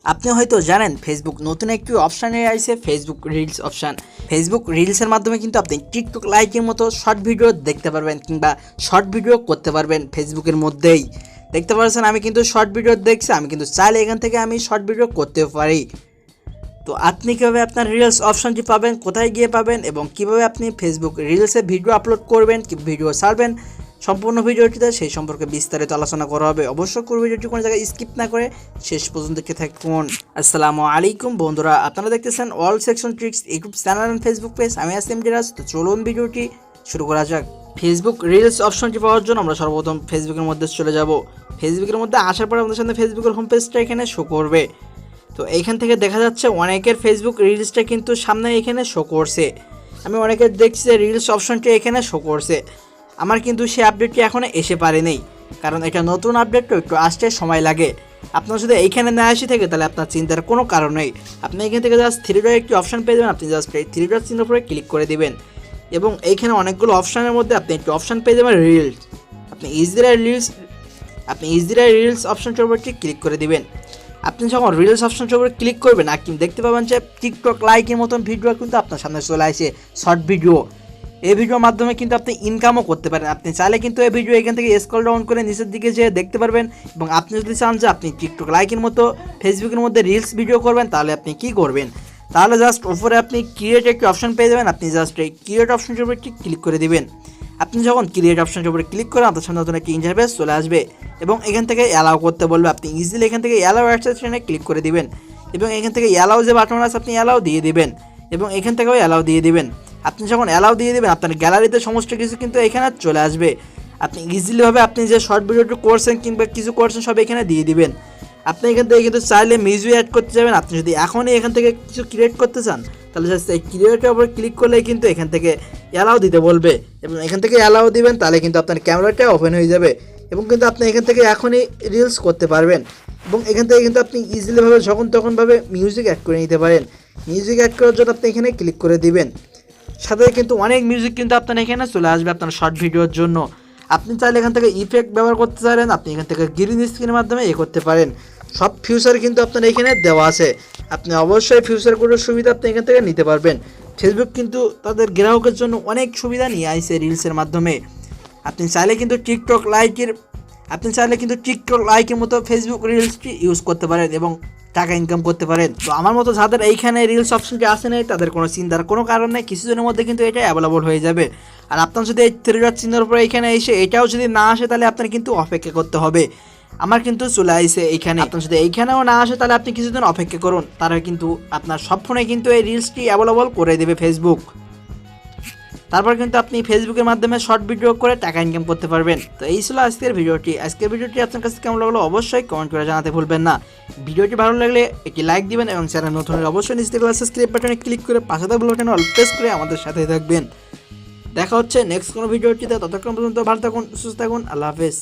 আপনি হয়তো জানেন ফেসবুক নতুন একটি অপশান নিয়ে আসছে, ফেসবুক রিলস অপশান। ফেসবুক রিলসের মাধ্যমে কিন্তু আপনি টিকটক লাইকের মতো শর্ট ভিডিও দেখতে পারবেন কিংবা শর্ট ভিডিও করতে পারবেন ফেসবুকের মধ্যেই। দেখতে পাচ্ছেন আমি কিন্তু শর্ট ভিডিও দেখছি, আমি কিন্তু চাইলে এখান থেকে আমি শর্ট ভিডিও করতেও পারি। তো আপনি কীভাবে আপনার রিলস অপশানটি পাবেন, কোথায় গিয়ে পাবেন এবং কীভাবে আপনি ফেসবুক রিলসে ভিডিও আপলোড করবেন, কি ভিডিও ছাড়বেন সম্পূর্ণ ভিডিওটিতে সেই সম্পর্কে বিস্তারিত আলোচনা করা হবে। অবশ্যই পুরো ভিডিওটি কোনো জায়গায় স্কিপ না করে শেষ পর্যন্ত দেখতে থাকুন। আসসালামু আলাইকুম বন্ধুরা, আপনারা দেখতেছেন all section tricks YouTube channel and Facebook page. আমি আসিম জিরাজ। তো চলুন ভিডিওটি শুরু করা যাক। ফেসবুক রিলস অপশনটি পাওয়ার জন্য আমরা সর্বপ্রথম ফেসবুকের মধ্যে চলে যাব। ফেসবুকের মধ্যে আসার পর আমাদের সামনে ফেসবুকের হোম পেজটা এখানে শো করবে। তো এইখান থেকে দেখা যাচ্ছে অনেকের ফেসবুক রিলসটা কিন্তু সামনে এখানে শো করছে। আমি অনেকের দেখছি যে রিলস অপশনটি এখানে শো করছে। আমার কিন্তু সেই আপডেটটি এখনও এসে পারেনি, কারণ এটা নতুন আপডেট তো একটু আসতে সময় লাগে। আপনার যদি এইখানে না আসি থাকে তাহলে আপনার চিন্তার কোনো কারণ নেই। আপনি এখান থেকে জাস্ট থ্রি ডট একটি অপশান পেয়ে যাবেন। আপনি জাস্ট এই থ্রি ডট চিহ্নের উপরে ক্লিক করে দেবেন এবং এইখানে অনেকগুলো অপশানের মধ্যে আপনি একটি অপশান পেয়ে যাবেন রিলস। আপনি ইজিরা রিলস অপশানটির উপর ক্লিক করে দিবেন। আপনি যখন রিলস অপশনটির উপরে ক্লিক করবেন আপনি দেখতে পাবেন যে টিকটক লাইকের মতন ভিডিও কিন্তু আপনার সামনে চলে আসে, শর্ট ভিডিও। এই ভিডিওর মাধ্যমে কিন্তু আপনি ইনকামও করতে পারেন। আপনি চাইলে কিন্তু এই ভিডিও এখান থেকে স্ক্রল ডাউন করে নিচের দিকে যেয়ে দেখতে পারবেন। এবং আপনি যদি চান যে আপনি টিকটক লাইকের মতো ফেসবুকের মধ্যে রিলস ভিডিও করবেন, তাহলে আপনি কি করবেন, তাহলে জাস্ট উপরে আপনি ক্রিয়েট একটি অপশন পেয়ে যাবেন। আপনি জাস্ট এই ক্রিয়েট অপশনটির উপরে ক্লিক করে দিবেন। আপনি যখন ক্রিয়েট অপশনটির উপরে ক্লিক করেন আপনার সামনে নতুন একটি ইন্টারফেস চলে আসবে এবং এখান থেকে অ্যালাউ করতে বলবে। আপনি ইজিলি এখান থেকে অ্যালাউ অ্যাকসেশনে ক্লিক করে দিবেন এবং এখান থেকে অ্যালাউ যে বাটন আছে আপনি অ্যালাউ দিয়ে দিবেন এবং এখান থেকেও অ্যালাউ দিয়ে দিবেন। আপনি যখন অ্যালাউ দিয়ে দেবেন আপনার গ্যালারিতে সমস্ত কিছু কিন্তু এখানে চলে আসবে। আপনি ইজিলিভাবে আপনি যে শর্ট ভিডিওটি করছেন কিংবা কিছু করছেন সব এখানে দিয়ে দিবেন। আপনি এখান থেকে কিন্তু চাইলে মিউজিক অ্যাড করতে যাবেন। আপনি যদি এখনই এখান থেকে কিছু ক্রিয়েট করতে চান তাহলে জাস্ট এই ক্রিয়েটের উপর ক্লিক করলেই কিন্তু এখান থেকে অ্যালাউ দিতে বলবে এবং এখান থেকে অ্যালাউ দিবেন, তাহলে কিন্তু আপনার ক্যামেরাটা ওপেন হয়ে যাবে এবং কিন্তু আপনি এখান থেকে এখনই রিলস করতে পারবেন। এবং এখান থেকে কিন্তু আপনি ইজিলিভাবে যখন তখনভাবে মিউজিক অ্যাড করে নিতে পারেন। মিউজিক অ্যাড করার জন্য আপনি এখানে ক্লিক করে দিবেন। সাথে কিন্তু অনেক মিউজিক কিন্তু আপনার এখানে চলে আসবে আপনার শর্ট ভিডিওর জন্য। আপনি চাইলে এখান থেকে ইফেক্ট ব্যবহার করতে পারেন। আপনি এখান থেকে গ্রিন স্ক্রিনের মাধ্যমে করতে পারেন। সব ফিউচার কিন্তু আপনার এখানে দেওয়া আছে। আপনি অবশ্যই ফিউচারগুলোর সুবিধা আপনি এখান থেকে নিতে পারবেন। ফেসবুক কিন্তু তাদের গ্রাহকের জন্য অনেক সুবিধা নিয়ে আসছে রিলসের মাধ্যমে। আপনি চাইলে কিন্তু টিকটক লাইকের মতো ফেসবুক রিলসটি ইউজ করতে পারেন এবং টাকা ইনকাম করতে পারেন। তো আমার মতো যাদের এইখানে রিলস অপশনটি আসে নাই তাদের কোনো চিন্তার কোনো কারণ নেই, কিছুদিনের মধ্যে কিন্তু এটা অ্যাভেলেবল হয়ে যাবে। আর আপনার যদি এই থ্রি ডট চিহ্নের উপরে এইখানে এসে এটাও যদি না আসে তাহলে আপনার কিন্তু অপেক্ষা করতে হবে। আমার কিন্তু চলে আসে এইখানে। আপনার যদি এইখানেও না আসে তাহলে আপনি কিছুদিন অপেক্ষা করুন, তারা কিন্তু আপনার সব ফোনে কিন্তু এই রিলসটি অ্যাভেলেবল করে দেবে ফেসবুক। তারপর কিন্তু আপনি ফেসবুকের মাধ্যমে শর্ট ভিডিও করে টাকা ইনকাম করতে পারবেন। তো এই ছিল আজকের ভিডিওটি আপনার কাছে কেমন লাগলো অবশ্যই কমেন্ট করে জানাতে ভুলবেন না। ভিডিওটি ভালো লাগলে একটি লাইক দিবেন এবং চ্যানেল নতুন হলে অবশ্যই নিচে থেকে সাবস্ক্রাইব বাটনে ক্লিক করে পাশে থাকা বেল বাটনে অল প্রেস করে আমাদের সাথে থাকবেন। দেখা হচ্ছে নেক্সট কোনো ভিডিওটিতে। ততক্ষণ পর্যন্ত ভালো থাকুন, সুস্থ থাকুন। আল্লাহ হাফেজ।